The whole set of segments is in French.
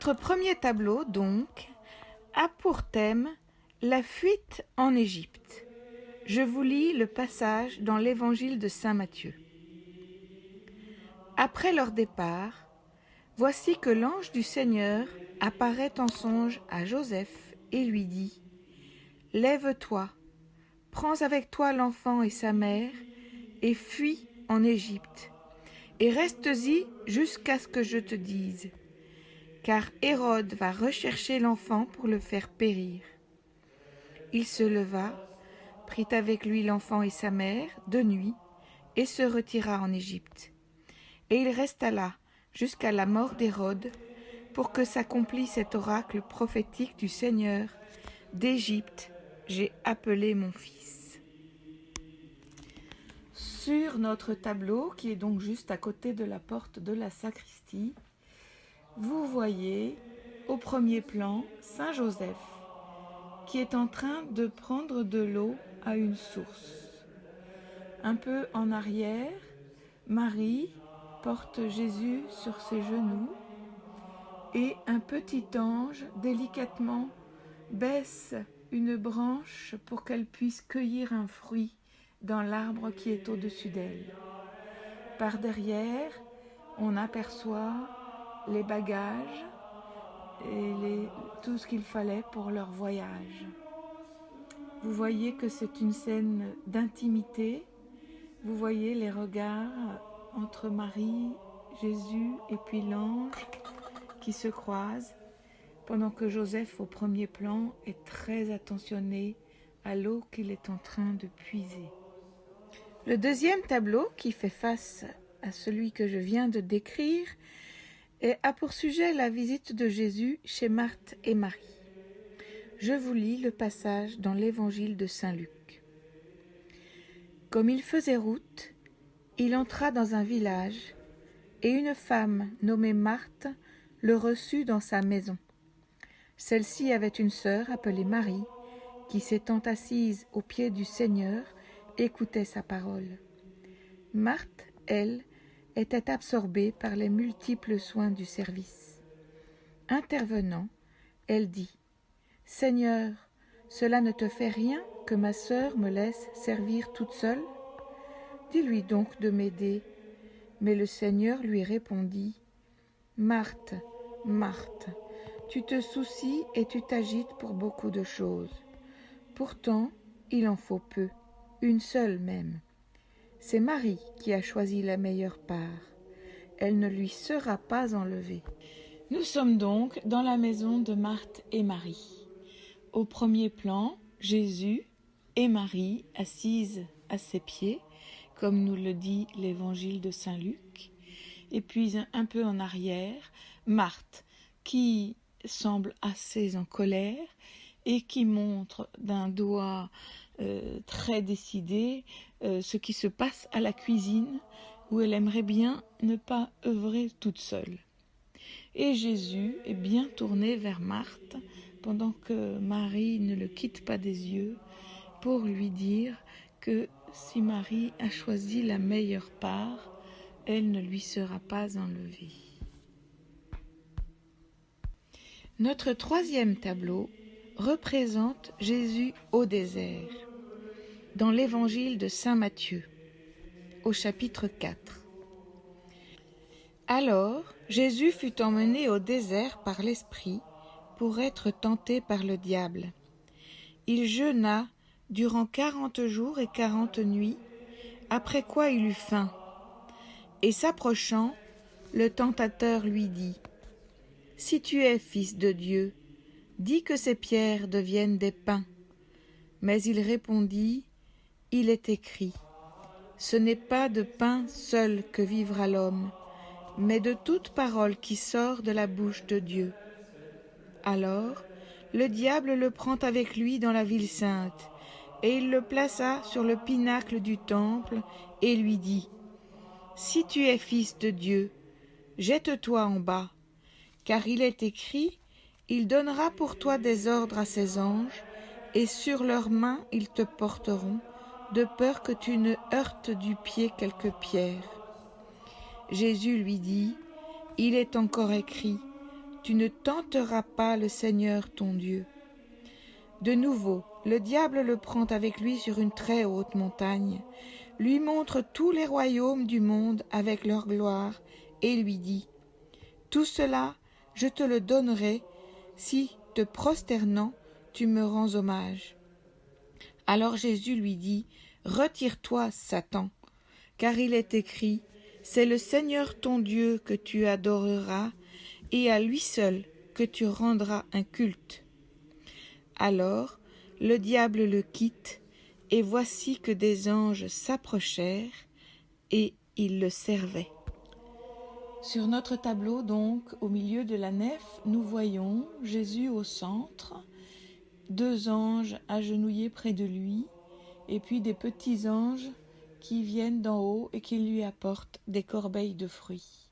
Notre premier tableau, donc, a pour thème la fuite en Égypte. Je vous lis le passage dans l'évangile de saint Matthieu. Après leur départ, voici que l'ange du Seigneur apparaît en songe à Joseph et lui dit : « Lève-toi, prends avec toi l'enfant et sa mère et fuis en Égypte, et restes-y jusqu'à ce que je te dise, car Hérode va rechercher l'enfant pour le faire périr. » Il se leva, prit avec lui l'enfant et sa mère de nuit et se retira en Égypte. Et il resta là jusqu'à la mort d'Hérode pour que s'accomplisse cet oracle prophétique du Seigneur : « D'Égypte, j'ai appelé mon fils. » Sur notre tableau, qui est donc juste à côté de la porte de la sacristie, vous voyez au premier plan Saint Joseph qui est en train de prendre de l'eau à une source. Un peu en arrière, Marie porte Jésus sur ses genoux et un petit ange délicatement baisse une branche pour qu'elle puisse cueillir un fruit dans l'arbre qui est au-dessus d'elle. Par derrière, on aperçoit les bagages et tout ce qu'il fallait pour leur voyage. Vous voyez que c'est une scène d'intimité. Vous voyez les regards entre Marie, Jésus et puis l'ange qui se croisent, pendant que Joseph, au premier plan, est très attentionné à l'eau qu'il est en train de puiser. Le deuxième tableau, qui fait face à celui que je viens de décrire, a pour sujet la visite de Jésus chez Marthe et Marie. Je vous lis le passage dans l'évangile de saint Luc. Comme il faisait route, il entra dans un village, et une femme nommée Marthe le reçut dans sa maison. Celle-ci avait une sœur appelée Marie, qui s'étant assise aux pieds du Seigneur, écoutait sa parole. Marthe, elle, était absorbée par les multiples soins du service. Intervenant, elle dit : « Seigneur, cela ne te fait rien que ma sœur me laisse servir toute seule ? Dis-lui donc de m'aider. » Mais le Seigneur lui répondit : « Marthe, Marthe, tu te soucies et tu t'agites pour beaucoup de choses. Pourtant, il en faut peu, une seule même. C'est Marie qui a choisi la meilleure part. Elle ne lui sera pas enlevée. » Nous sommes donc dans la maison de Marthe et Marie. Au premier plan, Jésus et Marie assises à ses pieds, comme nous le dit l'évangile de saint Luc. Et puis un peu en arrière, Marthe, qui semble assez en colère et qui montre d'un doigt très décidé ce qui se passe à la cuisine, où elle aimerait bien ne pas œuvrer toute seule. Et Jésus est bien tourné vers Marthe, pendant que Marie ne le quitte pas des yeux, pour lui dire que si Marie a choisi la meilleure part, elle ne lui sera pas enlevée. Notre troisième tableau représente Jésus au désert, dans l'évangile de saint Matthieu, au chapitre 4. Alors, Jésus fut emmené au désert par l'Esprit pour être tenté par le diable. Il jeûna durant 40 jours et 40 nuits, après quoi il eut faim. Et s'approchant, le tentateur lui dit : « Si tu es fils de Dieu, dis que ces pierres deviennent des pains. » Mais il répondit : « Il est écrit : ce n'est pas de pain seul que vivra l'homme, mais de toute parole qui sort de la bouche de Dieu. » Alors, le diable le prend avec lui dans la ville sainte, et il le plaça sur le pinacle du temple, et lui dit : « Si tu es fils de Dieu, jette-toi en bas, car il est écrit : il donnera pour toi des ordres à ses anges, et sur leurs mains ils te porteront, de peur que tu ne heurtes du pied quelque pierre. » Jésus lui dit : « Il est encore écrit : tu ne tenteras pas le Seigneur ton Dieu. De nouveau, le diable le prend avec lui sur une très haute montagne, lui montre tous les royaumes du monde avec leur gloire, et lui dit : tout cela, je te le donnerai si, te prosternant, tu me rends hommage. Alors Jésus lui dit : retire-toi, Satan, car il est écrit : c'est le Seigneur ton Dieu que tu adoreras, et à lui seul que tu rendras un culte. Alors le diable le quitte, et voici que des anges s'approchèrent, et ils le servaient. Sur notre tableau, donc, au milieu de la nef, nous voyons Jésus au centre, deux anges agenouillés près de lui, et puis des petits anges qui viennent d'en haut et qui lui apportent des corbeilles de fruits.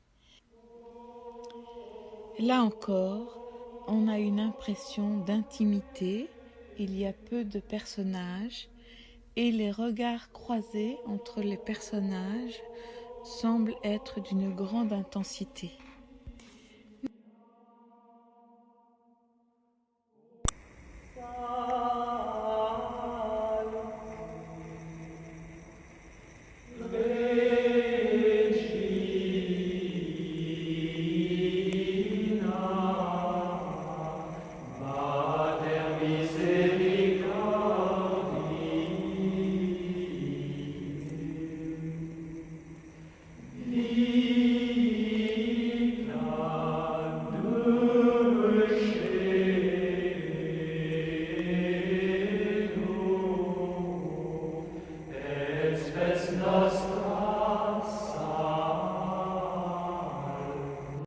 Là encore, on a une impression d'intimité, il y a peu de personnages, et les regards croisés entre les personnages semblent être d'une grande intensité.